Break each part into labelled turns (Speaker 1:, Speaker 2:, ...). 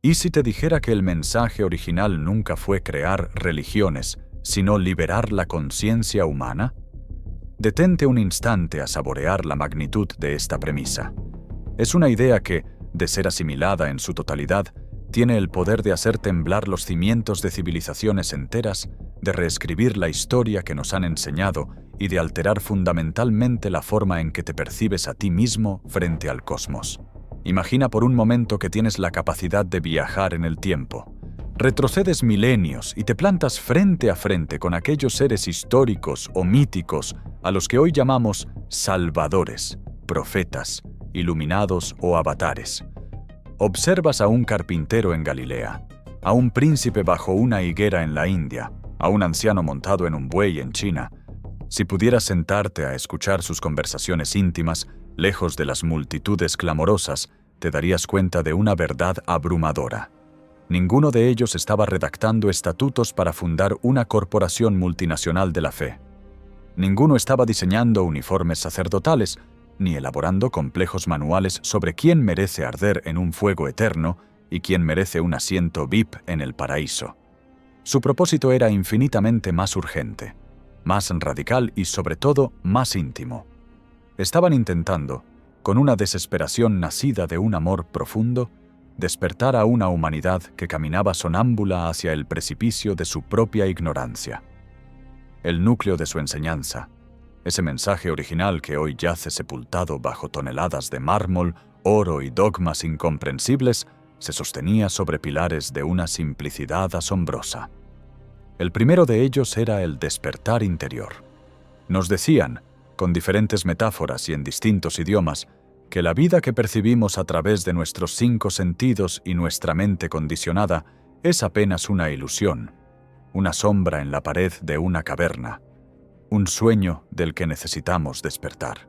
Speaker 1: ¿Y si te dijera que el mensaje original nunca fue crear religiones, sino liberar la conciencia humana? Detente un instante a saborear la magnitud de esta premisa. Es una idea que, de ser asimilada en su totalidad, tiene el poder de hacer temblar los cimientos de civilizaciones enteras, de reescribir la historia que nos han enseñado y de alterar fundamentalmente la forma en que te percibes a ti mismo frente al cosmos. Imagina por un momento que tienes la capacidad de viajar en el tiempo. Retrocedes milenios y te plantas frente a frente con aquellos seres históricos o míticos a los que hoy llamamos salvadores, profetas, iluminados o avatares. Observas a un carpintero en Galilea, a un príncipe bajo una higuera en la India, a un anciano montado en un buey en China. Si pudieras sentarte a escuchar sus conversaciones íntimas, lejos de las multitudes clamorosas, te darías cuenta de una verdad abrumadora. Ninguno de ellos estaba redactando estatutos para fundar una corporación multinacional de la fe. Ninguno estaba diseñando uniformes sacerdotales, ni elaborando complejos manuales sobre quién merece arder en un fuego eterno y quién merece un asiento VIP en el paraíso. Su propósito era infinitamente más urgente, más radical y, sobre todo, más íntimo. Estaban intentando, con una desesperación nacida de un amor profundo, despertar a una humanidad que caminaba sonámbula hacia el precipicio de su propia ignorancia. El núcleo de su enseñanza, ese mensaje original que hoy yace sepultado bajo toneladas de mármol, oro y dogmas incomprensibles, se sostenía sobre pilares de una simplicidad asombrosa. El primero de ellos era el despertar interior. Nos decían, con diferentes metáforas y en distintos idiomas, que la vida que percibimos a través de nuestros 5 sentidos y nuestra mente condicionada es apenas una ilusión, una sombra en la pared de una caverna, un sueño del que necesitamos despertar.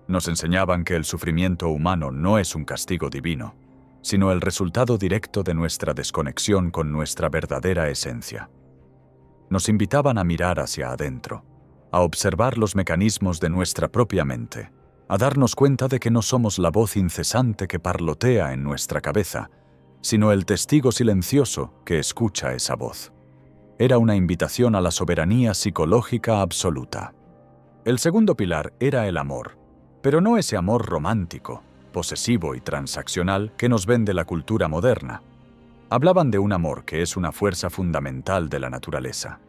Speaker 1: Nos enseñaban que el sufrimiento humano no es un castigo divino, sino el resultado directo de nuestra desconexión con nuestra verdadera esencia. Nos invitaban a mirar hacia adentro, a observar los mecanismos de nuestra propia mente, a darnos cuenta de que no somos la voz incesante que parlotea en nuestra cabeza, sino el testigo silencioso que escucha esa voz. Era una invitación a la soberanía psicológica absoluta. El segundo pilar era el amor, pero no ese amor romántico, posesivo y transaccional que nos vende la cultura moderna. Hablaban de un amor que es una fuerza fundamental de la naturaleza,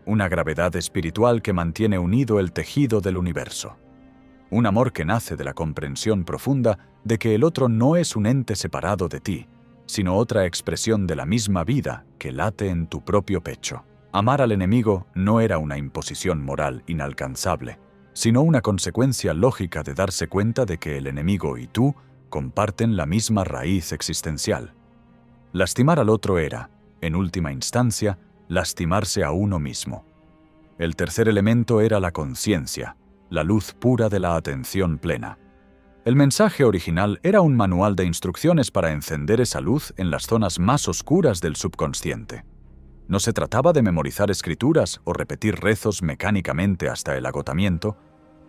Speaker 1: una gravedad espiritual que mantiene unido el tejido del universo. Un amor que nace de la comprensión profunda de que el otro no es un ente separado de ti, sino otra expresión de la misma vida que late en tu propio pecho. Amar al enemigo no era una imposición moral inalcanzable, sino una consecuencia lógica de darse cuenta de que el enemigo y tú comparten la misma raíz existencial. Lastimar al otro era, en última instancia, lastimarse a uno mismo. El tercer elemento era la conciencia, la luz pura de la atención plena. El mensaje original era un manual de instrucciones para encender esa luz en las zonas más oscuras del subconsciente. No se trataba de memorizar escrituras o repetir rezos mecánicamente hasta el agotamiento,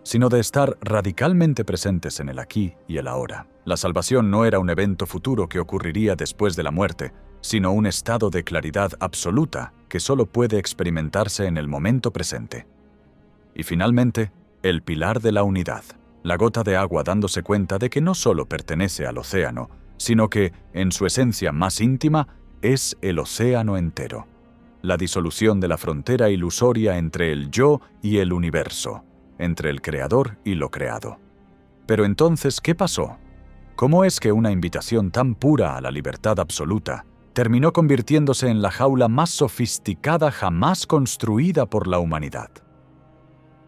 Speaker 1: sino de estar radicalmente presentes en el aquí y el ahora. La salvación no era un evento futuro que ocurriría después de la muerte, sino un estado de claridad absoluta que solo puede experimentarse en el momento presente. Y finalmente, el pilar de la unidad, la gota de agua dándose cuenta de que no solo pertenece al océano, sino que, en su esencia más íntima, es el océano entero. La disolución de la frontera ilusoria entre el yo y el universo, entre el creador y lo creado. Pero entonces, ¿qué pasó? ¿Cómo es que una invitación tan pura a la libertad absoluta terminó convirtiéndose en la jaula más sofisticada jamás construida por la humanidad?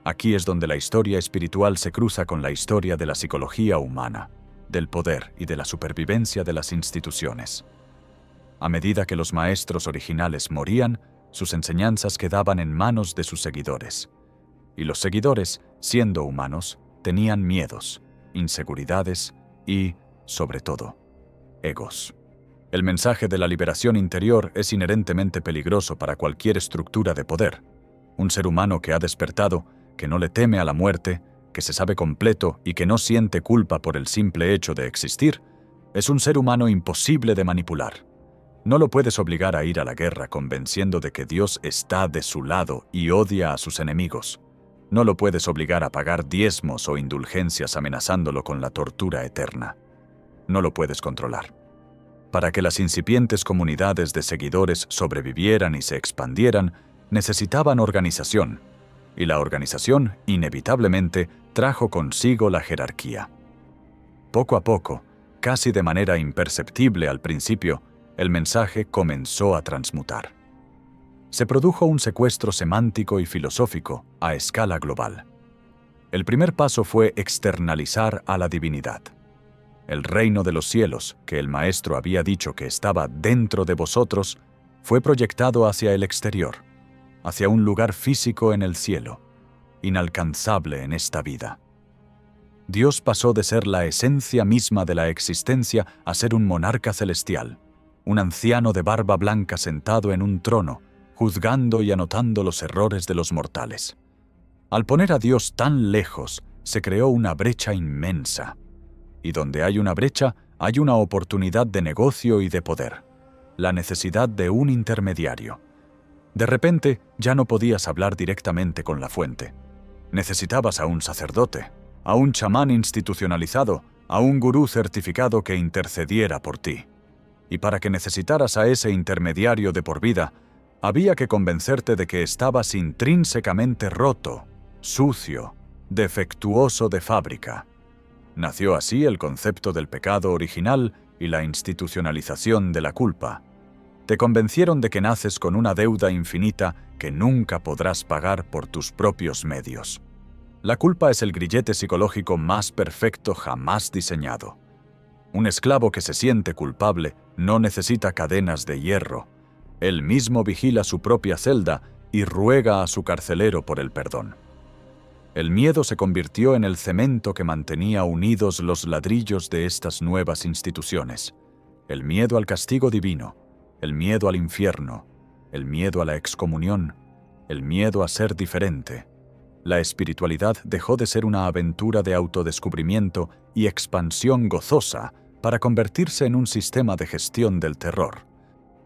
Speaker 1: Aquí es donde la historia espiritual se cruza con la historia de la psicología humana, del poder y de la supervivencia de las instituciones. A medida que los maestros originales morían, sus enseñanzas quedaban en manos de sus seguidores. Y los seguidores, siendo humanos, tenían miedos, inseguridades y, sobre todo, egos. El mensaje de la liberación interior es inherentemente peligroso para cualquier estructura de poder. Un ser humano que ha despertado, que no le teme a la muerte, que se sabe completo y que no siente culpa por el simple hecho de existir, es un ser humano imposible de manipular. No lo puedes obligar a ir a la guerra convenciendo de que Dios está de su lado y odia a sus enemigos. No lo puedes obligar a pagar diezmos o indulgencias amenazándolo con la tortura eterna. No lo puedes controlar. Para que las incipientes comunidades de seguidores sobrevivieran y se expandieran, necesitaban organización, y la organización, inevitablemente, trajo consigo la jerarquía. Poco a poco, casi de manera imperceptible al principio, el mensaje comenzó a transmutar. Se produjo un secuestro semántico y filosófico a escala global. El primer paso fue externalizar a la divinidad. El reino de los cielos, que el Maestro había dicho que estaba dentro de vosotros, fue proyectado hacia el exterior, hacia un lugar físico en el cielo, inalcanzable en esta vida. Dios pasó de ser la esencia misma de la existencia a ser un monarca celestial, un anciano de barba blanca sentado en un trono, juzgando y anotando los errores de los mortales. Al poner a Dios tan lejos, se creó una brecha inmensa. Y donde hay una brecha, hay una oportunidad de negocio y de poder. La necesidad de un intermediario. De repente, ya no podías hablar directamente con la fuente. Necesitabas a un sacerdote, a un chamán institucionalizado, a un gurú certificado que intercediera por ti. Y para que necesitaras a ese intermediario de por vida, había que convencerte de que estabas intrínsecamente roto, sucio, defectuoso de fábrica. Nació así el concepto del pecado original y la institucionalización de la culpa. Te convencieron de que naces con una deuda infinita que nunca podrás pagar por tus propios medios. La culpa es el grillete psicológico más perfecto jamás diseñado. Un esclavo que se siente culpable no necesita cadenas de hierro. Él mismo vigila su propia celda y ruega a su carcelero por el perdón. El miedo se convirtió en el cemento que mantenía unidos los ladrillos de estas nuevas instituciones. El miedo al castigo divino, el miedo al infierno, el miedo a la excomunión, el miedo a ser diferente. La espiritualidad dejó de ser una aventura de autodescubrimiento y expansión gozosa para convertirse en un sistema de gestión del terror.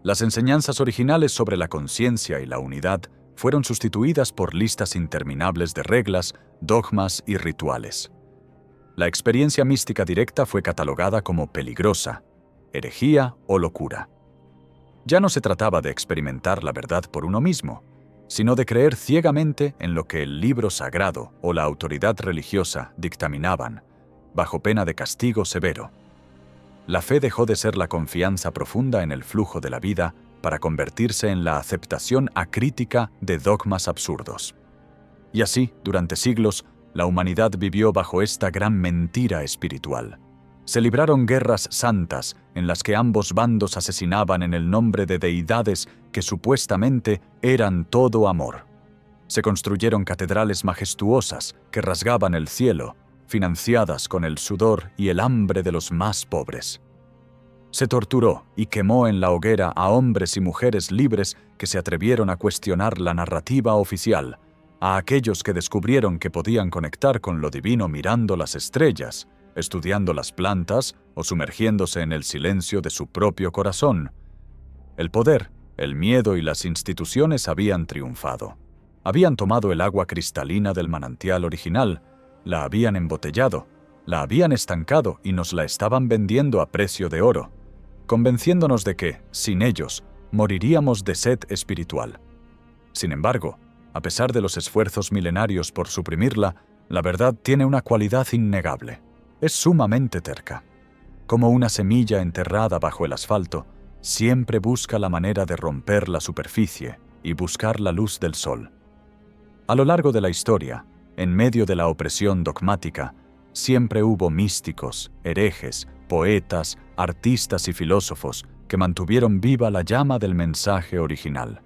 Speaker 1: Las enseñanzas originales sobre la conciencia y la unidad fueron sustituidas por listas interminables de reglas, dogmas y rituales. La experiencia mística directa fue catalogada como peligrosa, herejía o locura. Ya no se trataba de experimentar la verdad por uno mismo, sino de creer ciegamente en lo que el libro sagrado o la autoridad religiosa dictaminaban, bajo pena de castigo severo. La fe dejó de ser la confianza profunda en el flujo de la vida para convertirse en la aceptación acrítica de dogmas absurdos. Y así, durante siglos, la humanidad vivió bajo esta gran mentira espiritual. Se libraron guerras santas en las que ambos bandos asesinaban en el nombre de deidades que supuestamente eran todo amor. Se construyeron catedrales majestuosas que rasgaban el cielo, financiadas con el sudor y el hambre de los más pobres. Se torturó y quemó en la hoguera a hombres y mujeres libres que se atrevieron a cuestionar la narrativa oficial, a aquellos que descubrieron que podían conectar con lo divino mirando las estrellas, estudiando las plantas o sumergiéndose en el silencio de su propio corazón. El poder, el miedo y las instituciones habían triunfado. Habían tomado el agua cristalina del manantial original, la habían embotellado, la habían estancado y nos la estaban vendiendo a precio de oro, convenciéndonos de que, sin ellos, moriríamos de sed espiritual. Sin embargo, a pesar de los esfuerzos milenarios por suprimirla, la verdad tiene una cualidad innegable. Es sumamente terca. Como una semilla enterrada bajo el asfalto, siempre busca la manera de romper la superficie y buscar la luz del sol. A lo largo de la historia, en medio de la opresión dogmática, siempre hubo místicos, herejes, poetas, artistas y filósofos que mantuvieron viva la llama del mensaje original.